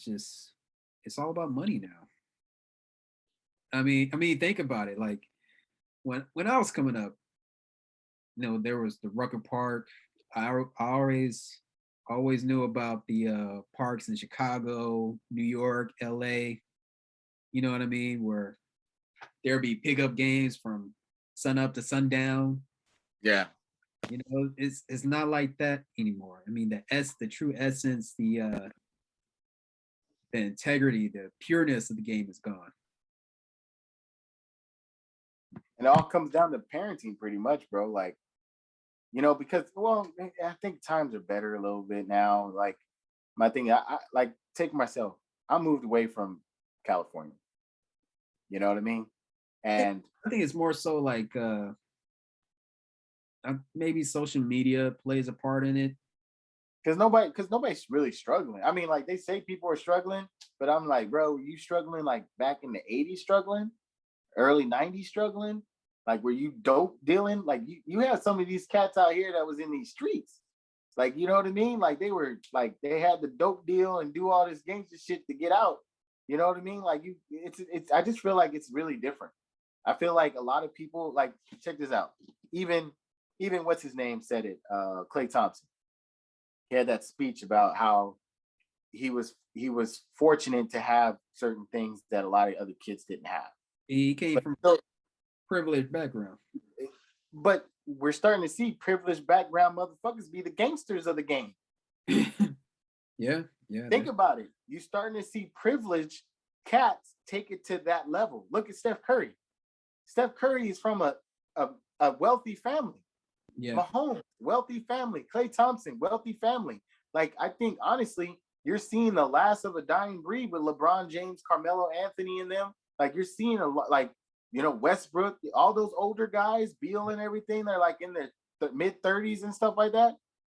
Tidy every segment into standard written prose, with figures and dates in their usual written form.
it's all about money now. I mean, think about it. Like when I was coming up, there was the Rucker Park. I always knew about the parks in Chicago, New York, LA. You know what I mean? Where there'd be pickup games from sun up to sundown. Yeah. It's not like that anymore. I mean, the true essence, the integrity, the pureness of the game is gone. And it all comes down to parenting pretty much, bro. Like, because I think times are better a little bit now. Like my thing, I like take myself. I moved away from California. You know what I mean? And I think it's more so like maybe social media plays a part in it. Because nobody's really struggling. I mean, like they say people are struggling, but I'm like, bro, you struggling like back in the 80s struggling, early 90s struggling? Like were you dope dealing? Like you have some of these cats out here that was in these streets. Like, you know what I mean? Like they were like they had the dope deal and do all this gangster shit to get out. You know what I mean? Like it's I just feel like it's really different. I feel like a lot of people like check this out. Even what's his name said it, Klay Thompson. He had that speech about how he was fortunate to have certain things that a lot of other kids didn't have. He came from a privileged background. But we're starting to see privileged background motherfuckers be the gangsters of the game. Yeah. Think about it. You're starting to see privileged cats take it to that level. Look at Steph Curry. Steph Curry is from a wealthy family. Yeah. Mahomes, wealthy family. Klay Thompson, wealthy family. Like, I think, honestly, you're seeing the last of a dying breed with LeBron James, Carmelo Anthony in them. Like, you're seeing a lot, like, Westbrook, all those older guys, Beal and everything, they're like in their mid-30s and stuff like that.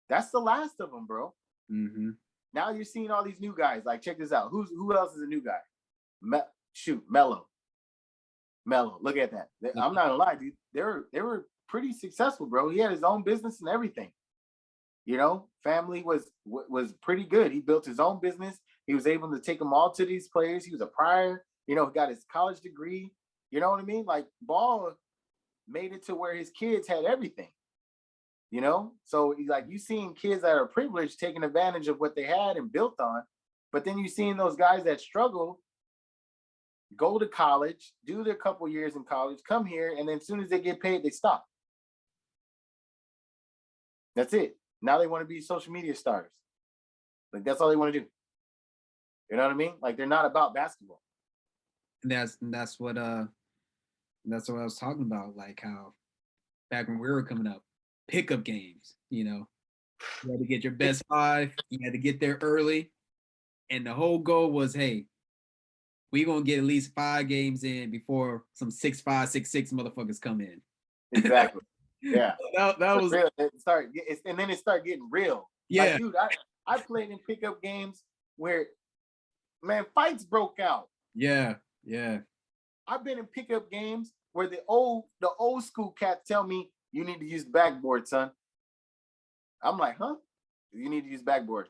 That's the last of them, bro. Mm-hmm. Now you're seeing all these new guys. Like, check this out. Who else is a new guy? Melo. Look at that. I'm not gonna lie, dude. They were pretty successful, bro. He had his own business and everything. Family was pretty good. He built his own business. He was able to take them all to these players. He was a prior. He got his college degree. You know what I mean? Like Ball made it to where his kids had everything. So like you seeing kids that are privileged taking advantage of what they had and built on, but then you seeing those guys that struggle go to college, do their couple years in college, come here, and then as soon as they get paid, they stop. That's it. Now they want to be social media stars. Like that's all they want to do. You know what I mean? Like they're not about basketball. And that's what I was talking about. Like how back when we were coming up, pickup games. You had to get your best five. You had to get there early, and the whole goal was, hey, we gonna get at least 5 games in before some 6'5", 6'6" motherfuckers come in. Exactly. Yeah. that was real. And then it started getting real. Yeah. Like, dude, I played in pickup games where, man, fights broke out. Yeah. I've been in pickup games where the old school cats tell me you need to use the backboard, son. I'm like, huh? You need to use backboard.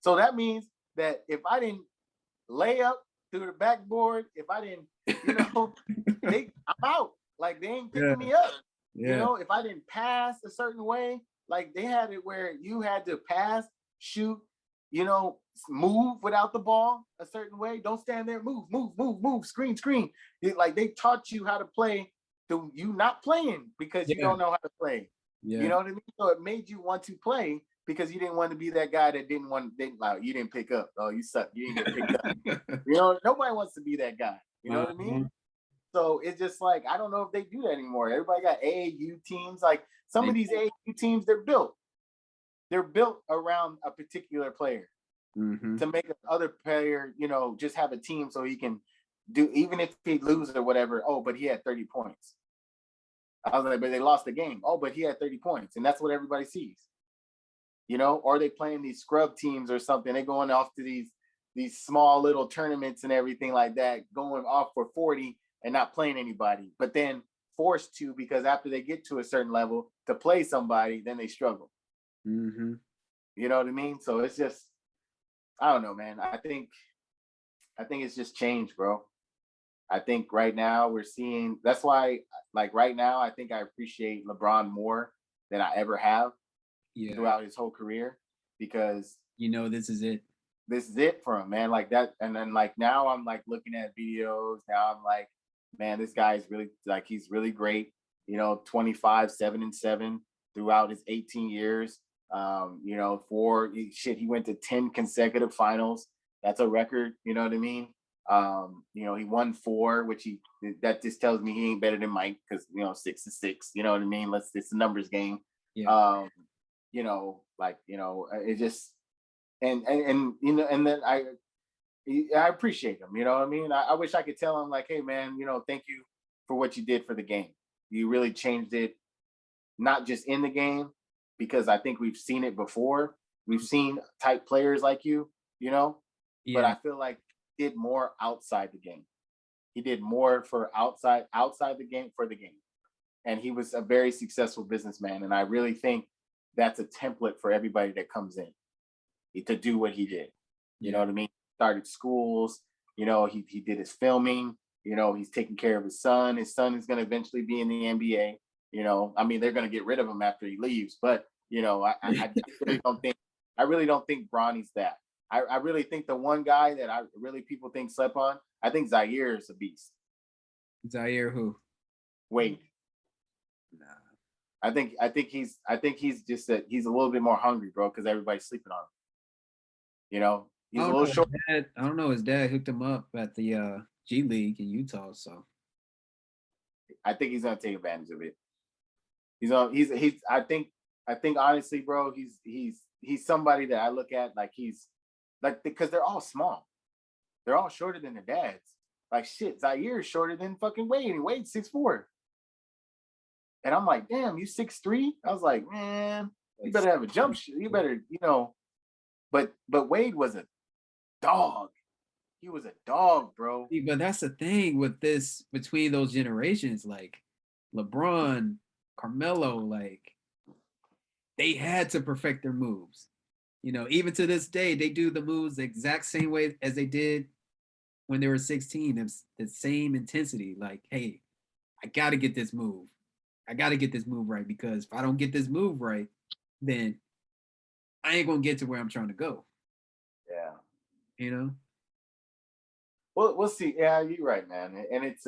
So that means that if I didn't lay up through the backboard, if I didn't, I'm out. Like they ain't picking me up. Yeah. If I didn't pass a certain way, like they had it where you had to pass, shoot, move without the ball a certain way. Don't stand there. Move. Screen. Like they taught you how to play through you not playing because you don't know how to play. Yeah. You know what I mean? So it made you want to play because you didn't want to be that guy that you didn't pick up. Oh, you suck. You didn't get picked up. Nobody wants to be that guy. You know what I mean? So it's just like, I don't know if they do that anymore. Everybody got AAU teams. Like some of these AAU teams, they're built around a particular player to make another player, just have a team so he can do, even if he loses or whatever. Oh, but he had 30 points. I was like, but they lost the game. Oh, but he had 30 points. And that's what everybody sees. Or they playing these scrub teams or something. They're going off to these small little tournaments and everything like that, going off for 40 and not playing anybody, but then forced to, because after they get to a certain level to play somebody, then they struggle. Mm-hmm. You know what I mean? So it's just, I don't know, man. I think it's just changed, bro. I think right now we're seeing that's why like right now I think I appreciate LeBron more than I ever have Yeah, throughout his whole career because you know this is it. this is it for him, man. Like that, and then like now I'm like looking at videos. Now I'm like, man, this guy is really like he's really great. 25, 7-7 throughout his 18 years. He went to 10 consecutive finals. That's a record, you know what I mean? He won four, which he that just tells me he ain't better than Mike because 6 is 6, you know what I mean? It's a numbers game. Yeah, Um, it just and then I appreciate him. You know what I mean? I wish I could tell him like, hey man, thank you for what you did for the game. You really changed it, not just in the game, because I think we've seen it before. We've seen type players like but yeah, I feel like he did more outside the game. He did more for outside the game for the game. And he was a very successful businessman. And I really think that's a template for everybody that comes in to do what he did. You know yeah, what I mean? Started schools. He did his filming. He's taking care of his son. His son is going to eventually be in the NBA. I mean, they're going to get rid of him after he leaves. But I really don't think Bronny's that. I really think the one guy that I really people think slept on. I think Zaire is a beast. Zaire who? Wade. Nah. I think he's just that he's a little bit more hungry, bro, because everybody's sleeping on him. I He's a don't little know. short. I don't know. His dad hooked him up at the G League in Utah. So I think he's gonna take advantage of it. He's I think honestly, bro, he's somebody that I look at like he's like because they're all small. They're all shorter than their dads. Like shit, Zaire is shorter than fucking Wade, and Wade's 6'4". And I'm like, damn, you 6'3". I was like, man, you like, better have a jump shot. You better, but Wade was a dog. He was a dog, bro. see, but that's the thing with this between those generations, like LeBron, Carmelo, like they had to perfect their moves. Even to this day, they do the moves the exact same way as they did when they were 16. It's the same intensity. Like, hey, I gotta get this move. I gotta get this move right because if I don't get this move right, then I ain't gonna get to where I'm trying to go. Yeah. You know? We'll see. Yeah, you're right, man. And it's